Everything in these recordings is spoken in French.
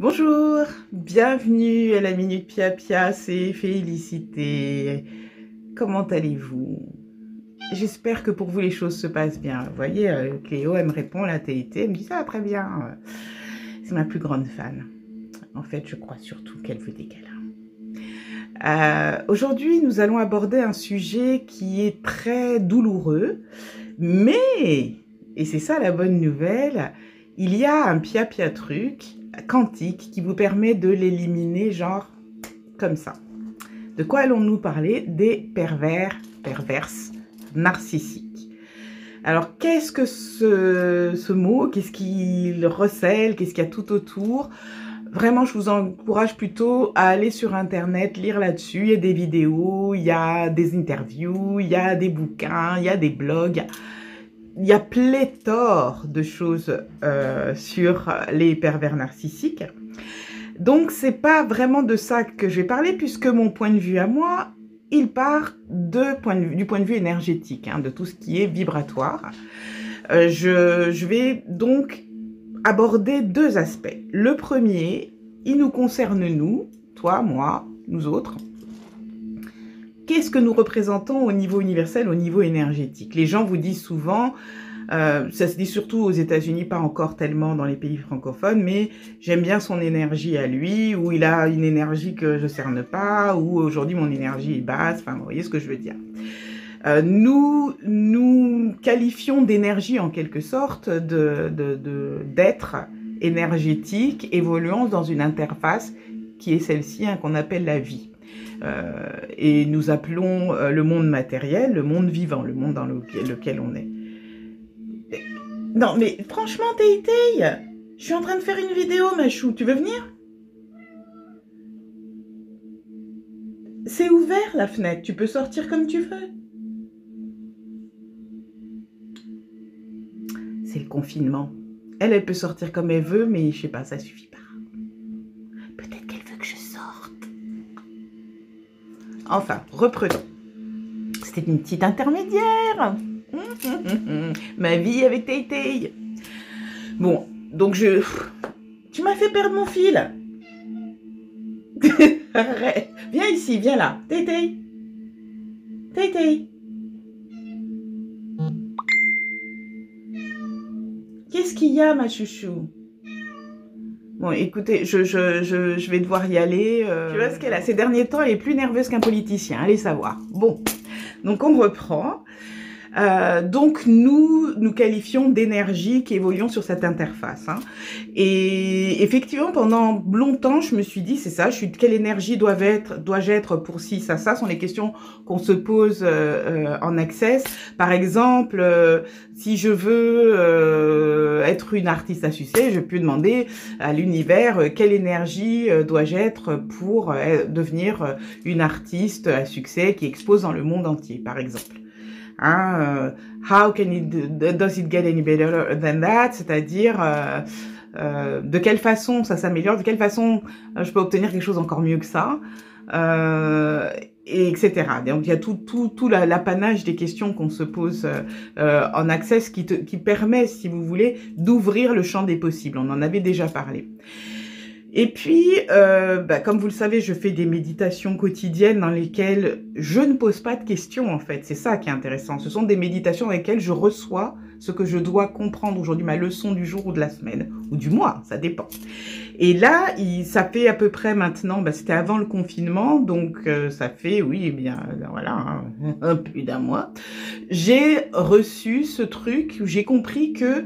Bonjour, bienvenue à la Minute Pia Pia, c'est Félicité. Comment allez-vous? J'espère que pour vous les choses se passent bien. Vous voyez, Cléo, elle me répond, la TIT, elle me dit ça très bien. C'est ma plus grande fan. En fait, je crois surtout qu'elle veut des câlins. Aujourd'hui, nous allons aborder un sujet qui est très douloureux, mais, et c'est ça la bonne nouvelle, il y a un Pia Pia truc quantique qui vous permet de l'éliminer genre comme ça. De quoi allons-nous parler? Des perverses narcissiques. Alors, qu'est-ce que ce mot? Qu'est-ce qu'il recèle? Qu'est-ce qu'il y a tout autour? Vraiment, je vous encourage plutôt à aller sur Internet, lire là-dessus. Il y a des vidéos, il y a des interviews, il y a des bouquins, il y a des blogs. Il y a pléthore de choses sur les pervers narcissiques. Donc, c'est pas vraiment de ça que je vais parler, puisque mon point de vue à moi, il part du point de vue énergétique, de tout ce qui est vibratoire. Je vais donc aborder deux aspects. Le premier, il nous concerne nous, toi, moi, nous autres. Qu'est-ce que nous représentons au niveau universel, au niveau énergétique? Les gens vous disent souvent, ça se dit surtout aux États-Unis, pas encore tellement dans les pays francophones, mais j'aime bien son énergie à lui, ou il a une énergie que je cerne pas, ou aujourd'hui mon énergie est basse, enfin vous voyez ce que je veux dire. Nous qualifions d'énergie en quelque sorte d'être énergétique évoluant dans une interface qui est celle-ci, qu'on appelle la vie. Et nous appelons le monde matériel, le monde vivant, le monde dans lequel on est. Non mais franchement Tay, je suis en train de faire une vidéo ma chou, tu veux venir? C'est ouvert la fenêtre, tu peux sortir comme tu veux. C'est le confinement. Elle peut sortir comme elle veut, mais je sais pas, ça suffit pas. Peut-être qu'elle veut que je sorte. Enfin, reprenons. C'était une petite intermédiaire. Ma vie avec Tay. Bon, donc tu m'as fait perdre mon fil. Arrête. Viens ici, viens là. Tay. Qu'est-ce qu'il y a, ma chouchou? Bon, écoutez, je vais devoir y aller. Tu vois ce qu'elle a? Ces derniers temps, elle est plus nerveuse qu'un politicien, allez savoir. Bon, donc on reprend. Donc nous qualifions d'énergie qui évoluons sur cette interface. Et effectivement, pendant longtemps, je me suis dit, c'est ça, quelle énergie dois-je être pour ci, ça sont les questions qu'on se pose en Access. Par exemple, si je veux être une artiste à succès, je peux demander à l'univers quelle énergie dois-je être pour devenir une artiste à succès qui expose dans le monde entier, par exemple. How does it get any better than that? C'est-à-dire de quelle façon ça s'améliore, de quelle façon je peux obtenir quelque chose encore mieux que ça, et etc. Donc il y a tout l'apanage des questions qu'on se pose en Access qui permet, si vous voulez, d'ouvrir le champ des possibles. On en avait déjà parlé. Et puis, comme vous le savez, je fais des méditations quotidiennes dans lesquelles je ne pose pas de questions, en fait. C'est ça qui est intéressant. Ce sont des méditations dans lesquelles je reçois ce que je dois comprendre aujourd'hui, ma leçon du jour ou de la semaine, ou du mois, ça dépend. Et là, ça fait à peu près maintenant, c'était avant le confinement, donc ça fait, oui, eh bien, voilà, plus d'un mois. J'ai reçu ce truc où j'ai compris que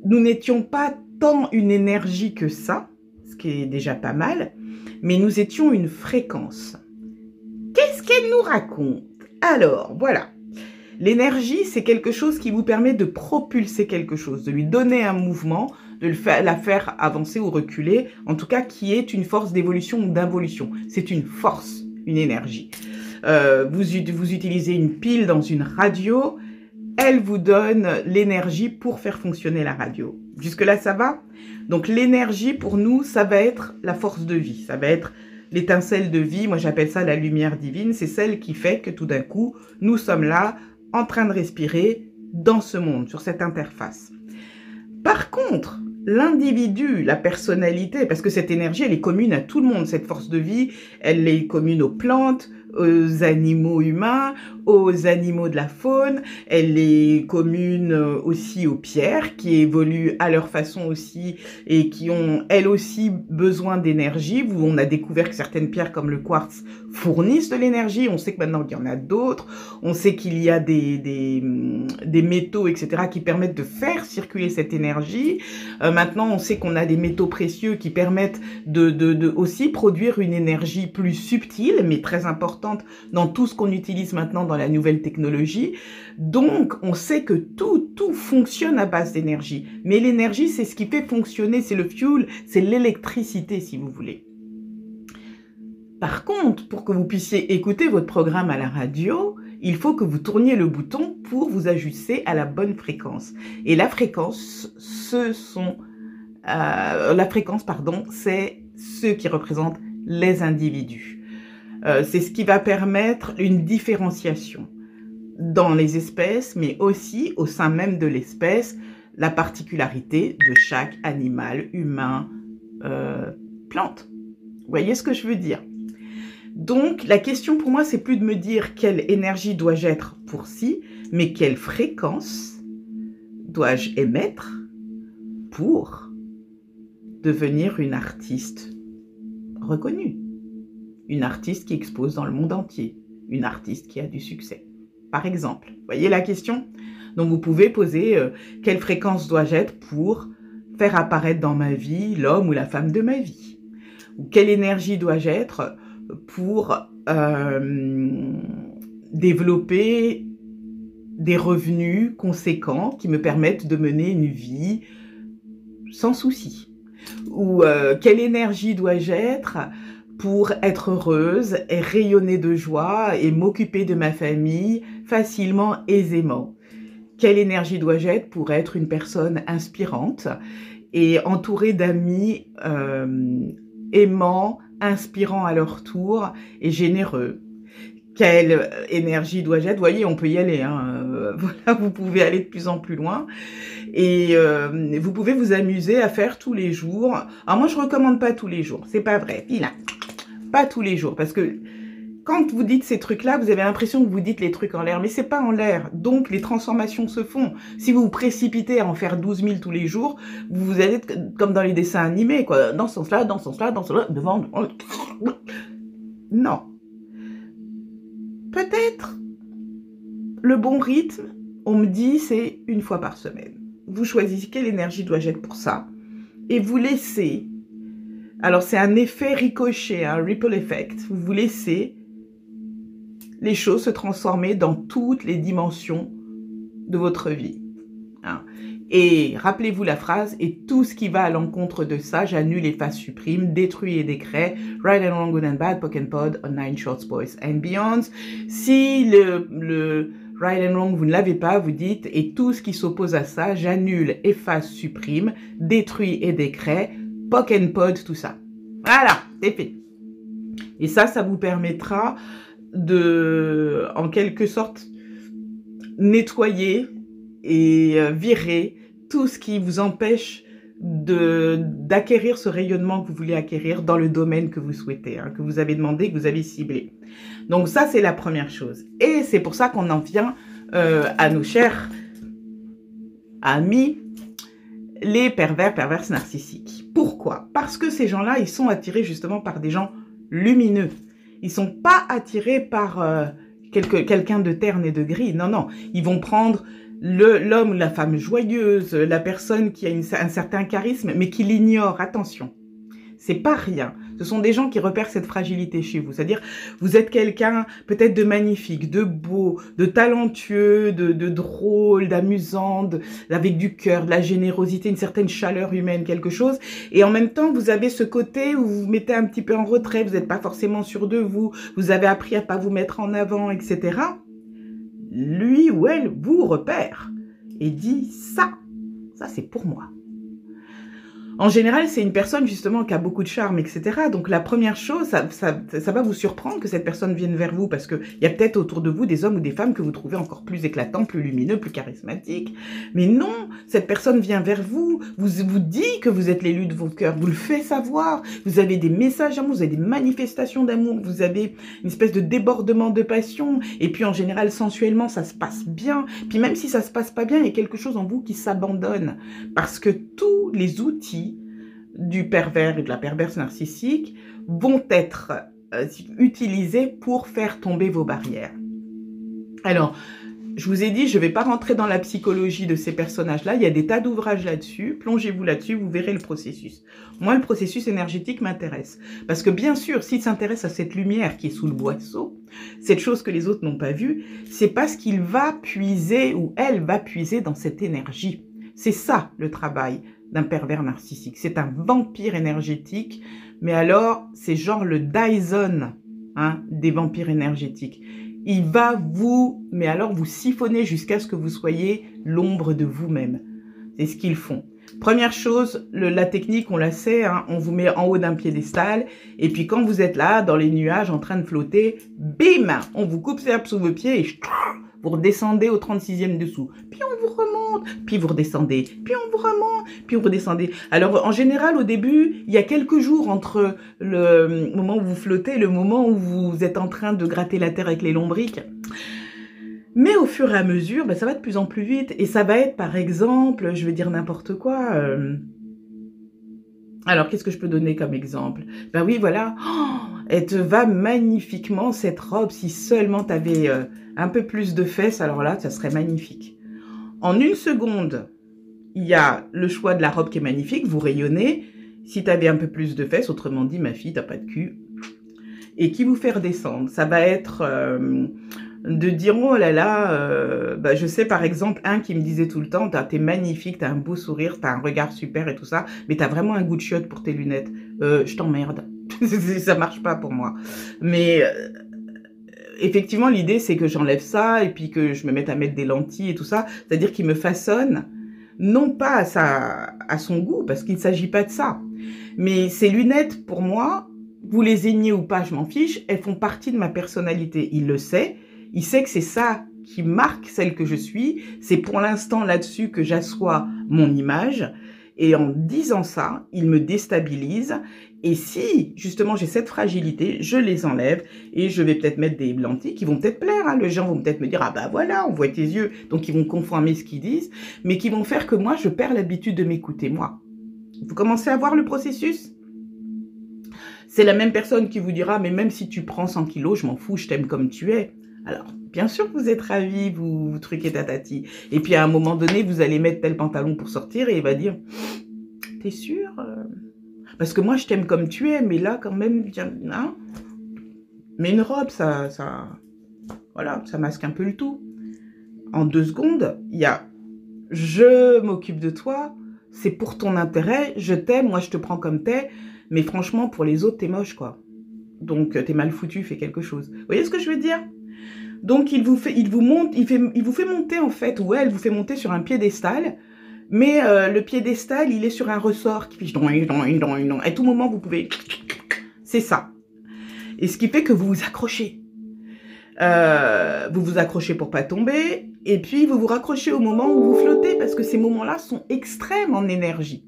nous n'étions pas tant une énergie que ça, qui est déjà pas mal, mais nous étions une fréquence. Qu'est-ce qu'elle nous raconte? Alors, voilà. L'énergie, c'est quelque chose qui vous permet de propulser quelque chose, de lui donner un mouvement, de la faire avancer ou reculer, en tout cas qui est une force d'évolution ou d'involution. C'est une force, une énergie. Vous utilisez une pile dans une radio, elle vous donne l'énergie pour faire fonctionner la radio. Jusque-là, ça va? Donc l'énergie, pour nous, ça va être la force de vie. Ça va être l'étincelle de vie. Moi, j'appelle ça la lumière divine. C'est celle qui fait que tout d'un coup, nous sommes là, en train de respirer dans ce monde, sur cette interface. Par contre, l'individu, la personnalité, parce que cette énergie, elle est commune à tout le monde. Cette force de vie, elle est commune aux plantes, aux animaux humains, aux animaux de la faune. Elle est commune aussi aux pierres, qui évoluent à leur façon aussi et qui ont, elles aussi, besoin d'énergie. On a découvert que certaines pierres, comme le quartz, fournissent de l'énergie. On sait que maintenant, il y en a d'autres. On sait qu'il y a des métaux, etc., qui permettent de faire circuler cette énergie. Maintenant, on sait qu'on a des métaux précieux qui permettent de aussi produire une énergie plus subtile, mais très importante dans tout ce qu'on utilise maintenant dans la nouvelle technologie. Donc, on sait que tout fonctionne à base d'énergie. Mais l'énergie, c'est ce qui fait fonctionner, c'est le fuel, c'est l'électricité, si vous voulez. Par contre, pour que vous puissiez écouter votre programme à la radio, il faut que vous tourniez le bouton pour vous ajuster à la bonne fréquence. Et la fréquence, c'est ceux qui représentent les individus. C'est ce qui va permettre une différenciation dans les espèces, mais aussi au sein même de l'espèce, la particularité de chaque animal, humain, plante. Vous voyez ce que je veux dire? Donc, la question pour moi, c'est plus de me dire quelle énergie dois-je être pour ci, mais quelle fréquence dois-je émettre pour devenir une artiste reconnue. Une artiste qui expose dans le monde entier. Une artiste qui a du succès. Par exemple, voyez la question? Donc, vous pouvez poser quelle fréquence dois-je être pour faire apparaître dans ma vie l'homme ou la femme de ma vie? Ou quelle énergie dois-je être pour développer des revenus conséquents qui me permettent de mener une vie sans souci? Ou quelle énergie dois-je être pour être heureuse et rayonner de joie et m'occuper de ma famille facilement, aisément? Quelle énergie dois-je être pour être une personne inspirante et entourée d'amis aimants, inspirants à leur tour et généreux? Quelle énergie dois-je être? Vous voyez, on peut y aller. Voilà, vous pouvez aller de plus en plus loin. Et vous pouvez vous amuser à faire tous les jours. Alors moi, je ne recommande pas tous les jours. C'est pas vrai. Vilain. Pas tous les jours. Parce que quand vous dites ces trucs-là, vous avez l'impression que vous dites les trucs en l'air. Mais c'est pas en l'air. Donc, les transformations se font. Si vous vous précipitez à en faire 12 000 tous les jours, vous allez être comme dans les dessins animés, quoi. Dans ce sens-là, dans ce sens-là, dans ce sens-là, devant... Non. Peut-être le bon rythme, on me dit, c'est une fois par semaine. Vous choisissez quelle énergie dois-je être pour ça et vous laissez, alors c'est un effet ricochet, un ripple effect, vous laissez les choses se transformer dans toutes les dimensions de votre vie. Et rappelez-vous la phrase, et tout ce qui va à l'encontre de ça, j'annule, efface, supprime, détruis et décret, right and wrong, good and bad, poke and pod, on 9 shorts, boys and beyonds. Si le right and wrong, vous ne l'avez pas, vous dites, et tout ce qui s'oppose à ça, j'annule, efface, supprime, détruis et décret, poke and pod, tout ça. Voilà, c'est fait. Et ça vous permettra de, en quelque sorte, nettoyer et virer tout ce qui vous empêche d'acquérir ce rayonnement que vous voulez acquérir dans le domaine que vous souhaitez, que vous avez demandé, que vous avez ciblé. Donc ça, c'est la première chose. Et c'est pour ça qu'on en vient à nos chers amis, les perverses narcissiques. Pourquoi? Parce que ces gens-là, ils sont attirés justement par des gens lumineux. Ils ne sont pas attirés par quelqu'un de terne et de gris. Non, non. Ils vont prendre l'homme ou la femme joyeuse, la personne qui a un certain charisme, mais qui l'ignore. Attention, c'est pas rien. Ce sont des gens qui repèrent cette fragilité chez vous. C'est-à-dire, vous êtes quelqu'un peut-être de magnifique, de beau, de talentueux, de drôle, d'amusant, avec du cœur, de la générosité, une certaine chaleur humaine, quelque chose. Et en même temps, vous avez ce côté où vous vous mettez un petit peu en retrait, vous n'êtes pas forcément sûr de vous, vous avez appris à pas vous mettre en avant, etc. Lui ou elle vous repère et dit ça c'est pour moi. En général, c'est une personne justement qui a beaucoup de charme, etc. Donc la première chose, ça va vous surprendre que cette personne vienne vers vous parce qu'il y a peut-être autour de vous des hommes ou des femmes que vous trouvez encore plus éclatants, plus lumineux, plus charismatiques. Mais non, cette personne vient vers vous, vous dit que vous êtes l'élu de vos cœurs, vous le fait savoir, vous avez des messages d'amour, vous avez des manifestations d'amour, vous avez une espèce de débordement de passion. Et puis en général, sensuellement, ça se passe bien. Puis même si ça se passe pas bien, il y a quelque chose en vous qui s'abandonne parce que tous les outils du pervers et de la perverse narcissique vont être utilisés pour faire tomber vos barrières. Alors, je vous ai dit, je ne vais pas rentrer dans la psychologie de ces personnages-là. Il y a des tas d'ouvrages là-dessus. Plongez-vous là-dessus, vous verrez le processus. Moi, le processus énergétique m'intéresse. Parce que bien sûr, s'il s'intéresse à cette lumière qui est sous le boisseau, cette chose que les autres n'ont pas vue, c'est parce qu'il va puiser ou elle va puiser dans cette énergie. C'est ça le travail d'un pervers narcissique. C'est un vampire énergétique, mais alors, c'est genre le Dyson des vampires énergétiques. Il va mais alors vous siphonner jusqu'à ce que vous soyez l'ombre de vous-même. C'est ce qu'ils font. Première chose, la technique, on la sait, on vous met en haut d'un piédestal, et puis quand vous êtes là, dans les nuages, en train de flotter, bim, on vous coupe l'herbe sous vos pieds, et vous redescendez au 36e dessous. Puis on vous remonte, puis vous redescendez, puis on vous remonte, puis vous redescendez. Alors, en général, au début, il y a quelques jours entre le moment où vous flottez et le moment où vous êtes en train de gratter la terre avec les lombriques. Mais au fur et à mesure, ça va de plus en plus vite. Et ça va être, par exemple, je vais dire n'importe quoi. Alors, qu'est-ce que je peux donner comme exemple? Ben oui, voilà. Oh, elle te va magnifiquement, cette robe. Si seulement tu avais un peu plus de fesses, alors là, ça serait magnifique. En une seconde, il y a le choix de la robe qui est magnifique. Vous rayonnez. Si tu avais un peu plus de fesses, autrement dit, ma fille, t'as pas de cul. Et qui vous fait redescendre? Ça va être de dire, oh là là, je sais par exemple, un qui me disait tout le temps, t'es magnifique, t'as un beau sourire, t'as un regard super et tout ça, mais t'as vraiment un goût de chiotte pour tes lunettes. Je t'emmerde. Ça marche pas pour moi. Mais effectivement, l'idée, c'est que j'enlève ça et puis que je me mette à mettre des lentilles et tout ça. C'est-à-dire qu'il me façonne, non pas à son goût, parce qu'il ne s'agit pas de ça. Mais ces lunettes, pour moi, vous les aimiez ou pas, je m'en fiche, elles font partie de ma personnalité. Il le sait. Il sait que c'est ça qui marque celle que je suis. C'est pour l'instant là-dessus que j'assois mon image. Et en disant ça, il me déstabilise. Et si, justement, j'ai cette fragilité, je les enlève et je vais peut-être mettre des lentilles qui vont peut-être plaire. Les gens vont peut-être me dire, ah bah voilà, on voit tes yeux. Donc, ils vont confirmer ce qu'ils disent, mais qui vont faire que moi, je perds l'habitude de m'écouter, moi. Vous commencez à voir le processus? C'est la même personne qui vous dira, mais même si tu prends 100 kilos, je m'en fous, je t'aime comme tu es. Alors, bien sûr que vous êtes ravis, vous truquez tatati. Et puis, à un moment donné, vous allez mettre tel pantalon pour sortir et il va dire, t'es sûr? Parce que moi, je t'aime comme tu es, mais là, quand même, hein? Mais une robe, voilà, ça masque un peu le tout. En 2 secondes, il y a, je m'occupe de toi, c'est pour ton intérêt, je t'aime, moi, je te prends comme t'es, mais franchement, pour les autres, t'es moche, quoi. Donc, t'es mal foutu, fais quelque chose. Vous voyez ce que je veux dire? Donc, il vous fait monter, en fait, ou elle vous fait monter sur un piédestal, mais le piédestal, il est sur un ressort qui fait à tout moment, vous pouvez... C'est ça. Et ce qui fait que vous vous accrochez. Vous vous accrochez pour pas tomber, et puis vous vous raccrochez au moment où vous flottez, parce que ces moments-là sont extrêmes en énergie.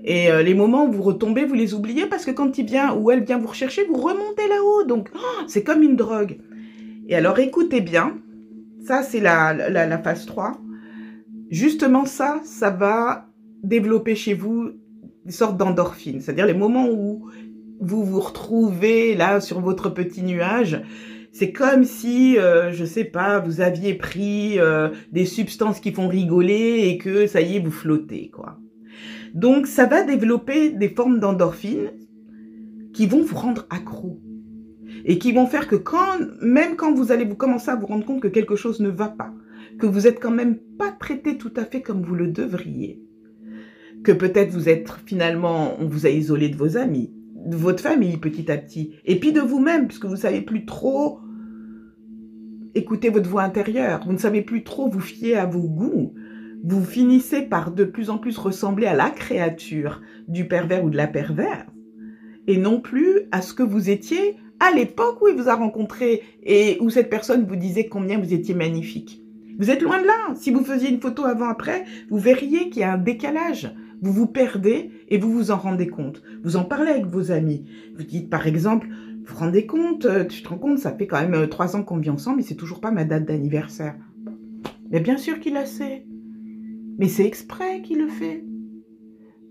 Et les moments où vous retombez, vous les oubliez, parce que quand il vient ou elle vient vous rechercher, vous remontez là-haut. Donc, c'est comme une drogue. Et alors, écoutez bien. Ça, c'est la phase 3. Justement, ça va développer chez vous des sortes d'endorphines. C'est-à-dire les moments où vous vous retrouvez là sur votre petit nuage. C'est comme si, je sais pas, vous aviez pris des substances qui font rigoler et que, ça y est, vous flottez, quoi. Donc, ça va développer des formes d'endorphines qui vont vous rendre accro. Et qui vont faire que même quand vous allez commencer à vous rendre compte que quelque chose ne va pas, que vous êtes quand même pas traité tout à fait comme vous le devriez, que peut-être vous êtes finalement, on vous a isolé de vos amis, de votre famille petit à petit, et puis de vous-même, puisque vous ne savez plus trop écouter votre voix intérieure, vous ne savez plus trop vous fier à vos goûts, vous finissez par de plus en plus ressembler à la créature du pervers ou de la perverse, et non plus à ce que vous étiez à l'époque où il vous a rencontré et où cette personne vous disait combien vous étiez magnifique. Vous êtes loin de là. Si vous faisiez une photo avant-après, vous verriez qu'il y a un décalage. Vous vous perdez et vous vous en rendez compte. Vous en parlez avec vos amis. Vous dites par exemple, vous vous rendez compte, tu te rends compte, ça fait quand même 3 ans qu'on vit ensemble et c'est toujours pas ma date d'anniversaire. Mais bien sûr qu'il la sait. Mais c'est exprès qu'il le fait.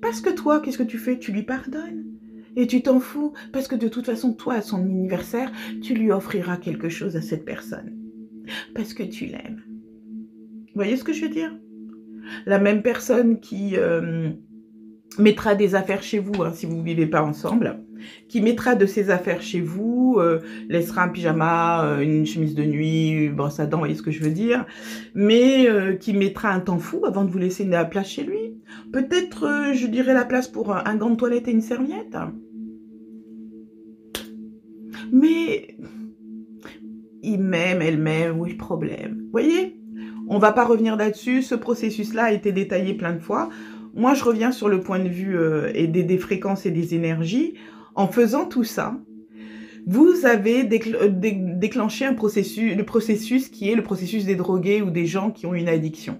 Parce que toi, qu'est-ce que tu fais? Tu lui pardonnes. Et tu t'en fous. Parce que de toute façon, toi, à son anniversaire, tu lui offriras quelque chose à cette personne. Parce que tu l'aimes. Vous voyez ce que je veux dire? La même personne qui mettra des affaires chez vous, hein, si vous ne vivez pas ensemble, qui mettra de ses affaires chez vous, laissera un pyjama, une chemise de nuit, une brosse à dents, vous voyez ce que je veux dire, mais qui mettra un temps fou avant de vous laisser la place chez lui. Peut-être, je dirais, la place pour un gant de toilette et une serviette. Mais il m'aime, elle m'aime, où est le problème? Vous voyez? On ne va pas revenir là-dessus, ce processus-là a été détaillé plein de fois. Moi, je reviens sur le point de vue et des fréquences et des énergies. En faisant tout ça, vous avez déclenché le processus qui est le processus des drogués ou des gens qui ont une addiction.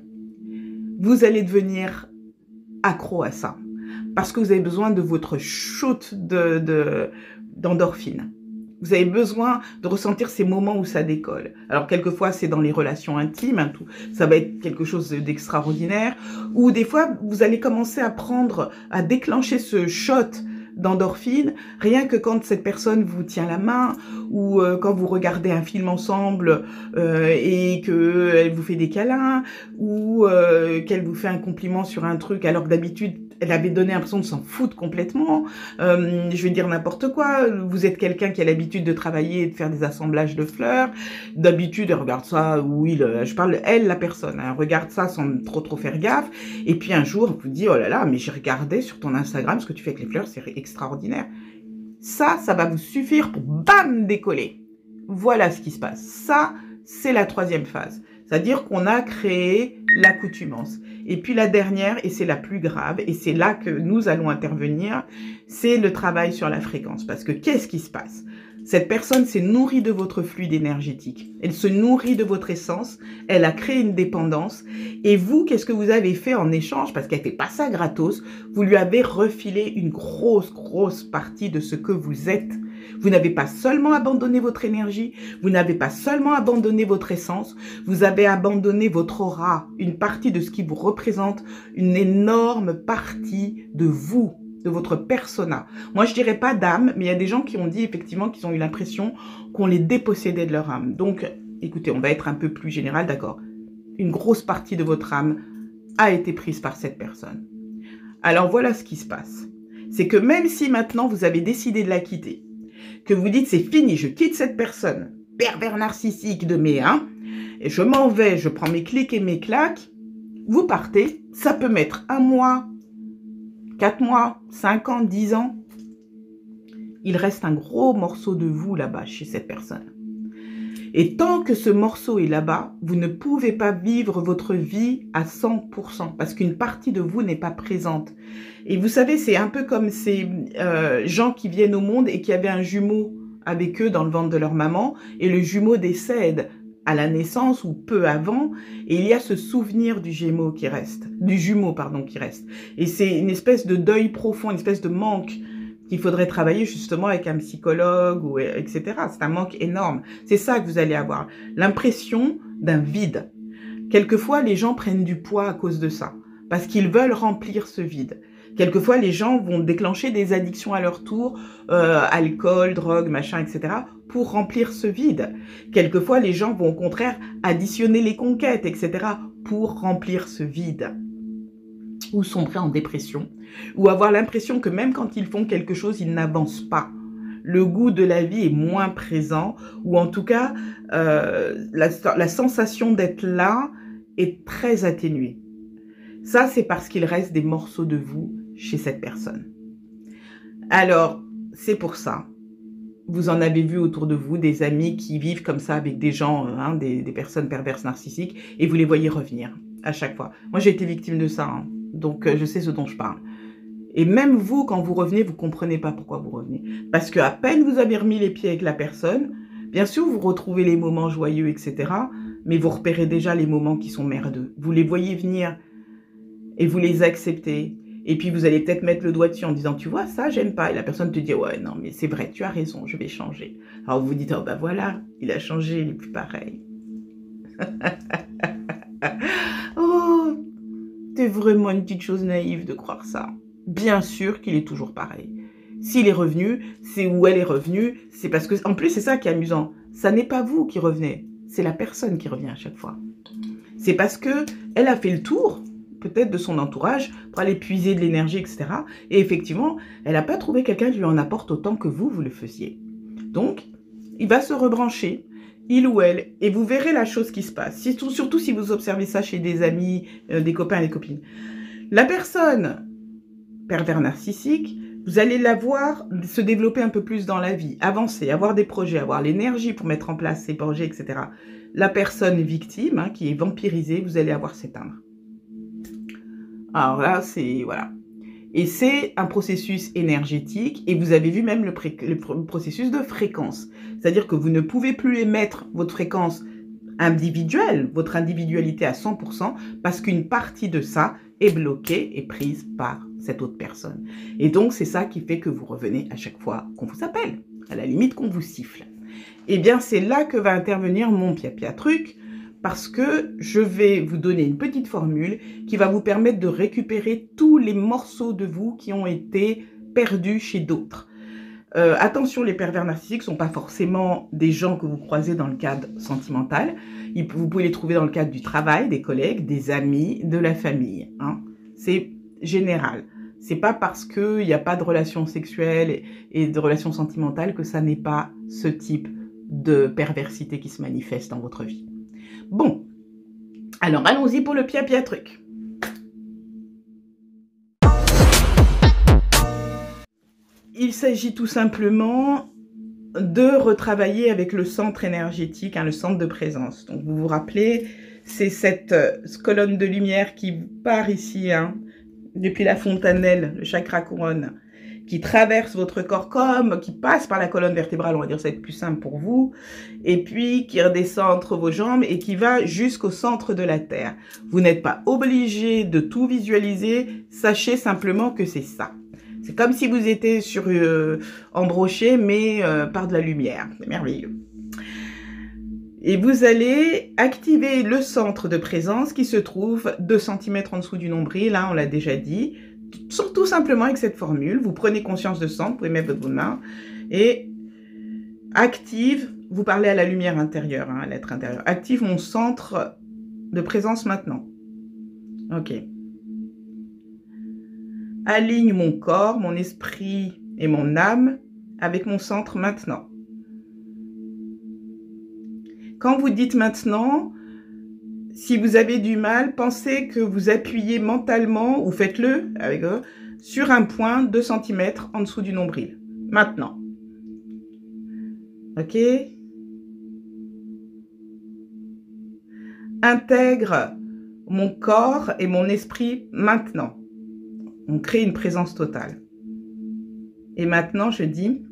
Vous allez devenir accro à ça parce que vous avez besoin de votre shoot d'endorphine. Vous avez besoin de ressentir ces moments où ça décolle. Alors, quelquefois, c'est dans les relations intimes, hein, ça va être quelque chose d'extraordinaire. Ou des fois, vous allez commencer à déclencher ce shot d'endorphine, rien que quand cette personne vous tient la main, ou quand vous regardez un film ensemble et qu'elle vous fait des câlins, ou qu'elle vous fait un compliment sur un truc, alors que d'habitude, elle avait donné l'impression de s'en foutre complètement. Je vais dire n'importe quoi. Vous êtes quelqu'un qui a l'habitude de travailler et de faire des assemblages de fleurs. D'habitude, elle regarde ça, je parle elle, la personne. Elle regarde ça sans trop faire gaffe. Et puis un jour, elle vous dit, oh là là, mais j'ai regardé sur ton Instagram ce que tu fais avec les fleurs, c'est extraordinaire. Ça va vous suffire pour, bam, décoller. Voilà ce qui se passe. Ça, c'est la 3e phase. C'est-à-dire qu'on a créé l'accoutumance. Et puis la dernière, et c'est la plus grave, et c'est là que nous allons intervenir, c'est le travail sur la fréquence. Parce que qu'est-ce qui se passe? Cette personne s'est nourrie de votre fluide énergétique. Elle se nourrit de votre essence. Elle a créé une dépendance. Et vous, qu'est-ce que vous avez fait en échange? Parce qu'elle ne fait pas ça gratos. Vous lui avez refilé une grosse partie de ce que vous êtes. Vous n'avez pas seulement abandonné votre énergie, vous n'avez pas seulement abandonné votre essence, vous avez abandonné votre aura, une partie de ce qui vous représente, une énorme partie de vous, de votre persona. Moi, je dirais pas d'âme, mais il y a des gens qui ont dit effectivement qu'ils ont eu l'impression qu'on les dépossédait de leur âme. Donc, écoutez, on va être un peu plus général, d'accord? Une grosse partie de votre âme a été prise par cette personne. Alors, voilà ce qui se passe. C'est que même si maintenant vous avez décidé de la quitter, que vous dites c'est fini, je quitte cette personne, pervers narcissique de mes et je m'en vais, je prends mes clics et mes claques, vous partez, ça peut mettre 1 mois, 4 mois, 5 ans, 10 ans. Il reste un gros morceau de vous là-bas chez cette personne. Et tant que ce morceau est là-bas, vous ne pouvez pas vivre votre vie à 100% parce qu'une partie de vous n'est pas présente. Et vous savez, c'est un peu comme ces gens qui viennent au monde et qui avaient un jumeau avec eux dans le ventre de leur maman et le jumeau décède à la naissance ou peu avant et il y a ce souvenir du jumeau qui reste. Et c'est une espèce de deuil profond, une espèce de manque qu'il faudrait travailler justement avec un psychologue, ou etc. C'est un manque énorme. C'est ça que vous allez avoir. L'impression d'un vide. Quelquefois, les gens prennent du poids à cause de ça, parce qu'ils veulent remplir ce vide. Quelquefois, les gens vont déclencher des addictions à leur tour, alcool, drogue, machin, etc., pour remplir ce vide. Quelquefois, les gens vont au contraire additionner les conquêtes, etc., pour remplir ce vide. Ou sombrer en dépression, ou avoir l'impression que même quand ils font quelque chose, ils n'avancent pas. Le goût de la vie est moins présent, ou en tout cas, la sensation d'être là est très atténuée. Ça, c'est parce qu'il reste des morceaux de vous chez cette personne. Alors, c'est pour ça. Vous en avez vu autour de vous des amis qui vivent comme ça avec des gens, des personnes perverses narcissiques, et vous les voyez revenir. à chaque fois. Moi, j'ai été victime de ça, hein. Donc je sais ce dont je parle. Et même vous, quand vous revenez, vous comprenez pas pourquoi vous revenez. Parce qu'à peine vous avez remis les pieds avec la personne, bien sûr, vous retrouvez les moments joyeux, etc. Mais vous repérez déjà les moments qui sont merdeux. Vous les voyez venir et vous les acceptez. Et puis vous allez peut-être mettre le doigt dessus en disant, tu vois, ça, j'aime pas. Et la personne te dit, ouais, non, mais c'est vrai, tu as raison, je vais changer. Alors vous vous dites, oh bah voilà, il a changé, il est plus pareil. Oh, c'est vraiment une petite chose naïve de croire ça. Bien sûr qu'il est toujours pareil. S'il est revenu, c'est où elle est revenue, c'est parce que, en plus, c'est ça qui est amusant. Ça n'est pas vous qui revenez, c'est la personne qui revient à chaque fois. C'est parce que elle a fait le tour, peut-être de son entourage, pour aller puiser de l'énergie, etc. Et effectivement, elle n'a pas trouvé quelqu'un qui lui en apporte autant que vous le faisiez. Donc, il va se rebrancher, il ou elle, et vous verrez la chose qui se passe. Surtout si vous observez ça chez des amis, des copains et des copines. La personne pervers narcissique, vous allez la voir se développer un peu plus dans la vie, avancer, avoir des projets, avoir l'énergie pour mettre en place ses projets, etc. La personne victime, hein, qui est vampirisée, vous allez avoir s'éteindre. Alors là, c'est... voilà. Et c'est un processus énergétique, et vous avez vu même le processus de fréquence. C'est-à-dire que vous ne pouvez plus émettre votre fréquence individuelle, votre individualité à 100%, parce qu'une partie de ça est bloquée et prise par cette autre personne. Et donc, c'est ça qui fait que vous revenez à chaque fois qu'on vous appelle, à la limite qu'on vous siffle. Eh bien, c'est là que va intervenir mon pia-pia truc, parce que je vais vous donner une petite formule qui va vous permettre de récupérer tous les morceaux de vous qui ont été perdus chez d'autres. Attention, les pervers narcissiques ne sont pas forcément des gens que vous croisez dans le cadre sentimental. Vous pouvez les trouver dans le cadre du travail, des collègues, des amis, de la famille, hein. C'est général. C'est pas parce qu'il n'y a pas de relations sexuelles et de relations sentimentales que ça n'est pas ce type de perversité qui se manifeste dans votre vie. Bon, alors allons-y pour le pia-pia truc. Il s'agit tout simplement de retravailler avec le centre énergétique, hein, le centre de présence. Donc vous vous rappelez, c'est cette colonne de lumière qui part ici, hein, depuis la fontanelle, le chakra couronne, qui traverse votre corps qui passe par la colonne vertébrale, on va dire ça va être plus simple pour vous, et puis qui redescend entre vos jambes et qui va jusqu'au centre de la Terre. Vous n'êtes pas obligé de tout visualiser, sachez simplement que c'est ça. C'est comme si vous étiez sur embroché, mais par de la lumière. C'est merveilleux. Et vous allez activer le centre de présence qui se trouve 2 cm en dessous du nombril, là on l'a déjà dit. Tout simplement avec cette formule, vous prenez conscience de centre, vous pouvez mettre votre main et active, vous parlez à la lumière intérieure, hein, à l'être intérieur. Active mon centre de présence maintenant. Ok. Aligne mon corps, mon esprit et mon âme avec mon centre maintenant. Quand vous dites maintenant, si vous avez du mal, pensez que vous appuyez mentalement, ou faites-le avec sur un point 2 cm en dessous du nombril. Maintenant. Ok? Intègre mon corps et mon esprit maintenant. On crée une présence totale. Et maintenant, je dis,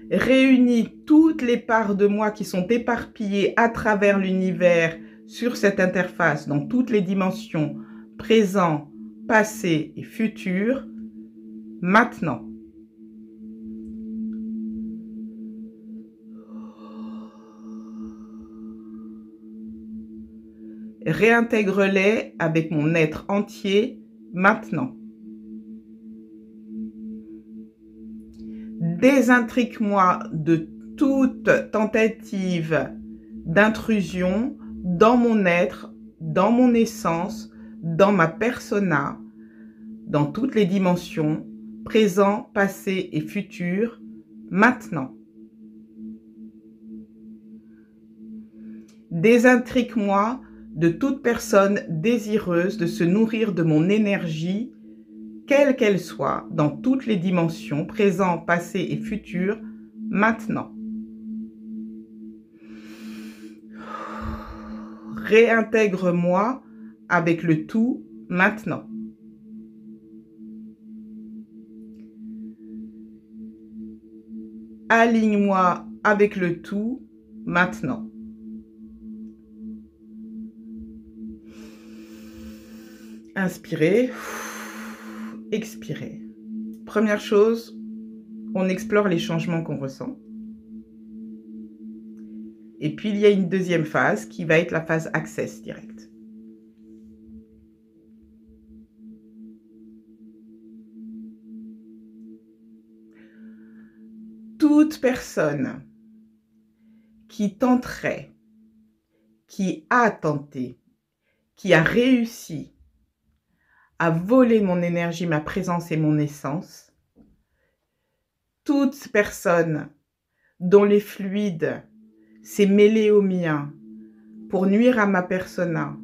réunis toutes les parts de moi qui sont éparpillées à travers l'univers sur cette interface, dans toutes les dimensions, présent, passé et futur, maintenant. Réintègre-les avec mon être entier maintenant. Désintrigue-moi de toute tentative d'intrusion dans mon être, dans mon essence, dans ma persona, dans toutes les dimensions, présent, passé et futur, maintenant. Désintrigue-moi de toute personne désireuse de se nourrir de mon énergie, quelle qu'elle soit, dans toutes les dimensions, présent, passé et futur, maintenant. Réintègre-moi avec le tout maintenant. Aligne-moi avec le tout maintenant. Inspirez, expirez. Première chose, on explore les changements qu'on ressent. Et puis, il y a une deuxième phase qui va être la phase access direct. Toute personne qui tenterait, qui a tenté, qui a réussi à voler mon énergie, ma présence et mon essence, toute personne dont les fluides s'est mêlé au mien pour nuire à ma persona,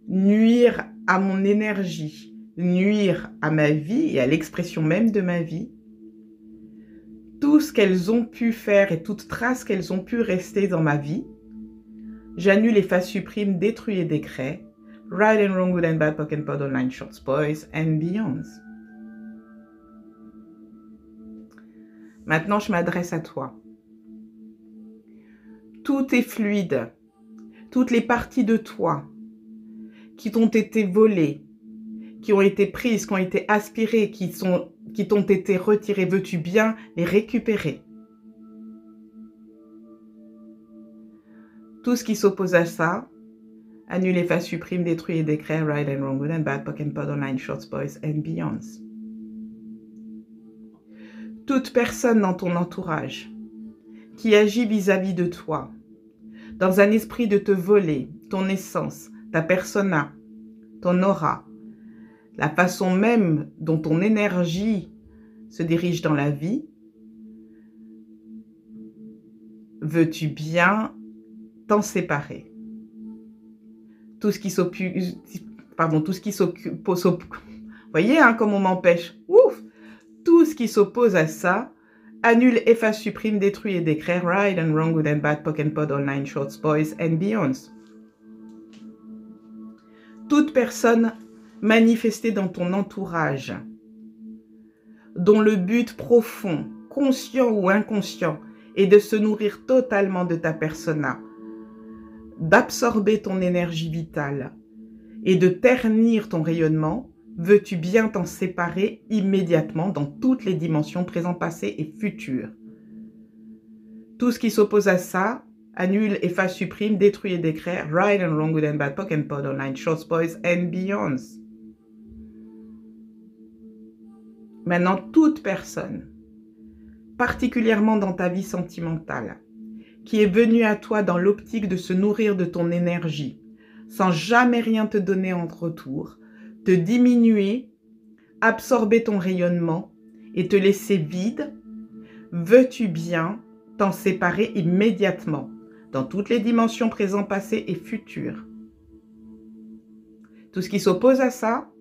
nuire à mon énergie, nuire à ma vie et à l'expression même de ma vie, tout ce qu'elles ont pu faire et toute trace qu'elles ont pu rester dans ma vie, j'annule les phases suprimes, détruis et décrets, right and wrong, good and bad, POC and POD, online, short spoils and beyonds. Maintenant, je m'adresse à toi. Tout est fluide, toutes les parties de toi qui t'ont été volées, qui ont été prises, qui ont été aspirées, qui t'ont été retirées, veux-tu bien les récupérer? Tout ce qui s'oppose à ça, annule les phases suprimes, détruis et décrets, right and wrong, good and bad, POC and POD, online, short spoils and beyonds. Toute personne dans ton entourage qui agit vis-à-vis de toi, dans un esprit de te voler ton essence, ta persona, ton aura, la façon même dont ton énergie se dirige dans la vie, veux-tu bien t'en séparer? Tout ce qui s'oppose, voyez hein, comme on m'empêche, ouf, tout ce qui s'oppose à ça, annule, efface, supprime, détruit et décrée, right and wrong, good and bad, POC and POD, online, short spoils and beyonds. Toute personne manifestée dans ton entourage, dont le but profond, conscient ou inconscient, est de se nourrir totalement de ta persona, d'absorber ton énergie vitale et de ternir ton rayonnement, veux-tu bien t'en séparer immédiatement dans toutes les dimensions présent, passé et futur? Tout ce qui s'oppose à ça, annule, efface, supprime, détruit et décrée, right and wrong, good and bad, POC and POD, online, short spoils and beyonds. Maintenant, toute personne, particulièrement dans ta vie sentimentale, qui est venue à toi dans l'optique de se nourrir de ton énergie, sans jamais rien te donner en retour, te diminuer, absorber ton rayonnement et te laisser vide, veux-tu bien t'en séparer immédiatement dans toutes les dimensions présent, passé et futur? Tout ce qui s'oppose à ça,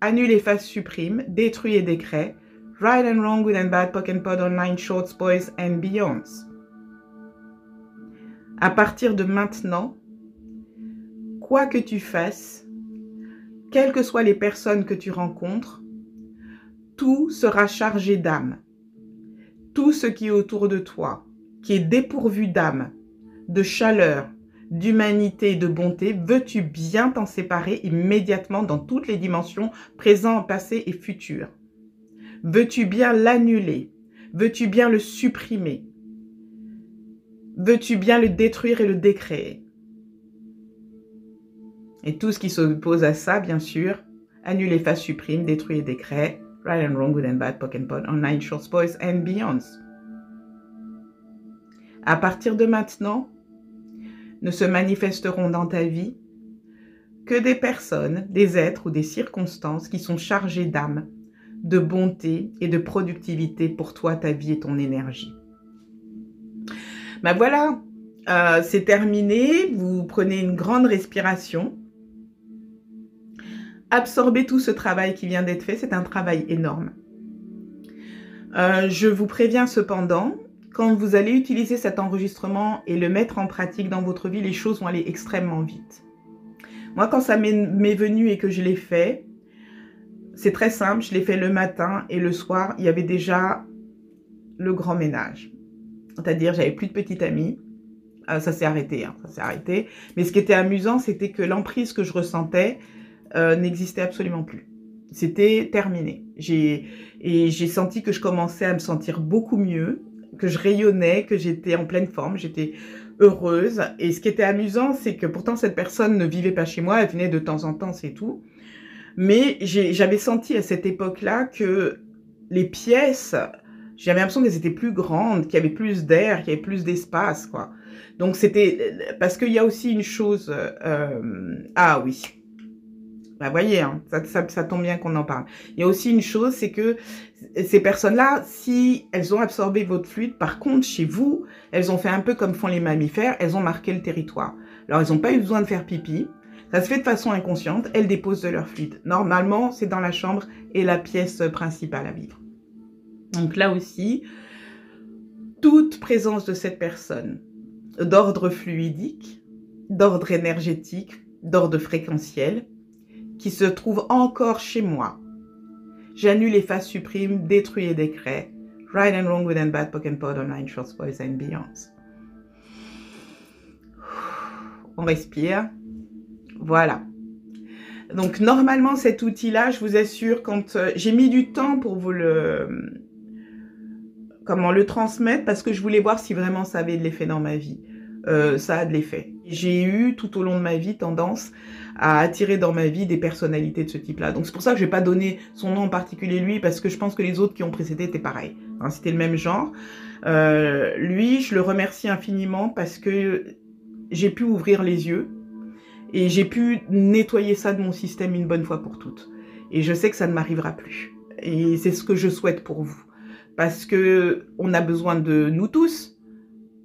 annule, efface, supprime, détruit et décrée, right and wrong, good and bad, POC and POD, online, short spoils and beyonds. À partir de maintenant, quoi que tu fasses, quelles que soient les personnes que tu rencontres, tout sera chargé d'âme. Tout ce qui est autour de toi, qui est dépourvu d'âme, de chaleur, d'humanité et de bonté, veux-tu bien t'en séparer immédiatement dans toutes les dimensions, présent, passé et futur? Veux-tu bien l'annuler? Veux-tu bien le supprimer? Veux-tu bien le détruire et le décréer? Et tout ce qui s'oppose à ça, bien sûr, annule, efface, supprime, détruit et décrée, right and wrong, good and bad, POC and POD, online, short spoils and beyonds. À partir de maintenant, ne se manifesteront dans ta vie que des personnes, des êtres ou des circonstances qui sont chargées d'âme, de bonté et de productivité pour toi, ta vie et ton énergie. Ben voilà, c'est terminé. Vous prenez une grande respiration. Absorbez tout ce travail qui vient d'être fait. C'est un travail énorme. Je vous préviens cependant, quand vous allez utiliser cet enregistrement et le mettre en pratique dans votre vie, les choses vont aller extrêmement vite. Moi, quand ça m'est venu et que je l'ai fait, c'est très simple, je l'ai fait le matin et le soir, il y avait déjà le grand ménage. C'est-à-dire, j'avais plus de petite amie. Ça s'est arrêté, hein, ça s'est arrêté. Mais ce qui était amusant, c'était que l'emprise que je ressentais n'existait absolument plus. C'était terminé. Et j'ai senti que je commençais à me sentir beaucoup mieux, que je rayonnais, que j'étais en pleine forme, j'étais heureuse. Et ce qui était amusant, c'est que pourtant cette personne ne vivait pas chez moi, elle venait de temps en temps, c'est tout. Mais j'avais senti à cette époque-là que les pièces, j'avais l'impression qu'elles étaient plus grandes, qu'il y avait plus d'air, qu'il y avait plus d'espace, quoi. Donc c'était... Parce qu'il y a aussi une chose... ah oui. Bah, voyez, hein, ça tombe bien qu'on en parle. Il y a aussi une chose, c'est que ces personnes-là, si elles ont absorbé votre fluide, par contre, chez vous, elles ont fait un peu comme font les mammifères, elles ont marqué le territoire. Alors, elles n'ont pas eu besoin de faire pipi. Ça se fait de façon inconsciente, elles déposent de leur fluide. Normalement, c'est dans la chambre et la pièce principale à vivre. Donc là aussi, toute présence de cette personne, d'ordre fluidique, d'ordre énergétique, d'ordre fréquentiel, qui se trouve encore chez moi. J'annule, efface, supprime, détruis et décret. Right and wrong, good and bad, poke and pod, online, short spoils and beyonds. On respire. Voilà. Donc, normalement, cet outil-là, je vous assure, quand j'ai mis du temps pour vous le transmettre, parce que je voulais voir si vraiment ça avait de l'effet dans ma vie. Ça a de l'effet. J'ai eu, tout au long de ma vie, tendance à attirer dans ma vie des personnalités de ce type-là. Donc, c'est pour ça que je vais pas donner son nom en particulier, lui, parce que je pense que les autres qui ont précédé étaient pareils. Hein, c'était le même genre. Lui, je le remercie infiniment parce que j'ai pu ouvrir les yeux et j'ai pu nettoyer ça de mon système une bonne fois pour toutes. Et je sais que ça ne m'arrivera plus. Et c'est ce que je souhaite pour vous. Parce que on a besoin de nous tous,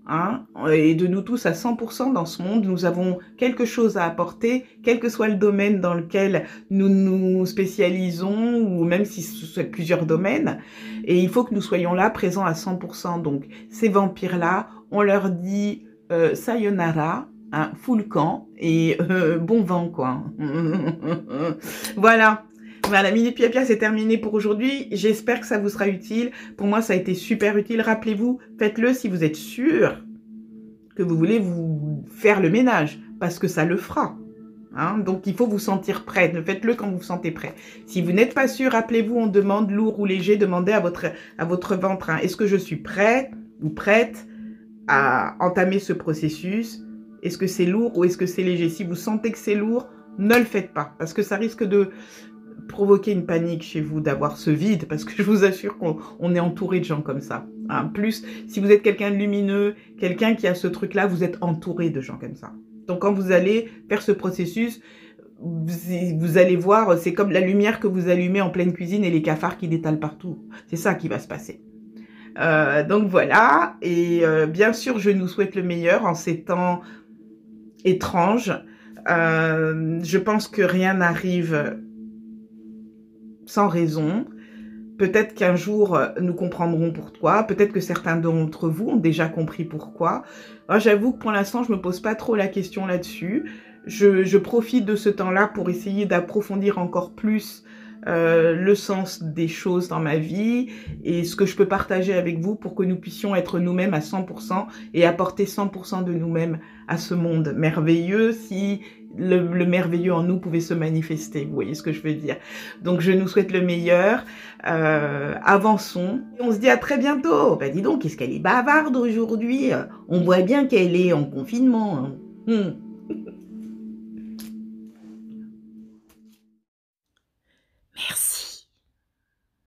hein, et de nous tous à 100% dans ce monde. Nous avons quelque chose à apporter, quel que soit le domaine dans lequel nous nous spécialisons, ou même si ce sont plusieurs domaines. Et il faut que nous soyons là, présents à 100%. Donc, ces vampires-là, on leur dit sayonara, hein, full camp, et bon vent, quoi. Voilà. Voilà, Minute Pia c'est terminé pour aujourd'hui. J'espère que ça vous sera utile. Pour moi, ça a été super utile. Rappelez-vous, faites-le si vous êtes sûr que vous voulez vous faire le ménage, parce que ça le fera. Hein, donc, il faut vous sentir prêt. Faites-le quand vous vous sentez prêt. Si vous n'êtes pas sûr, rappelez-vous, on demande lourd ou léger. Demandez à votre ventre. Hein, est-ce que je suis prêt ou prête à entamer ce processus? Est-ce que c'est lourd ou est-ce que c'est léger? Si vous sentez que c'est lourd, ne le faites pas, parce que ça risque de provoquer une panique chez vous, d'avoir ce vide, parce que je vous assure qu'on est entouré de gens comme ça. Hein. Plus, si vous êtes quelqu'un de lumineux, quelqu'un qui a ce truc-là, vous êtes entouré de gens comme ça. Donc, quand vous allez faire ce processus, vous allez voir, c'est comme la lumière que vous allumez en pleine cuisine et les cafards qui détalent partout. C'est ça qui va se passer. Donc, voilà. Et bien sûr, je nous souhaite le meilleur en ces temps étranges. Je pense que rien n'arrive sans raison. Peut-être qu'un jour, nous comprendrons pourquoi. Peut-être que certains d'entre vous ont déjà compris pourquoi. J'avoue que pour l'instant, je me pose pas trop la question là-dessus. Je profite de ce temps-là pour essayer d'approfondir encore plus le sens des choses dans ma vie et ce que je peux partager avec vous pour que nous puissions être nous-mêmes à 100% et apporter 100% de nous-mêmes à ce monde merveilleux, si le merveilleux en nous pouvait se manifester, vous voyez ce que je veux dire. Donc je nous souhaite le meilleur, avançons, et on se dit à très bientôt. Ben dis donc, qu'est-ce qu'elle est bavarde aujourd'hui, on voit bien qu'elle est en confinement, hein.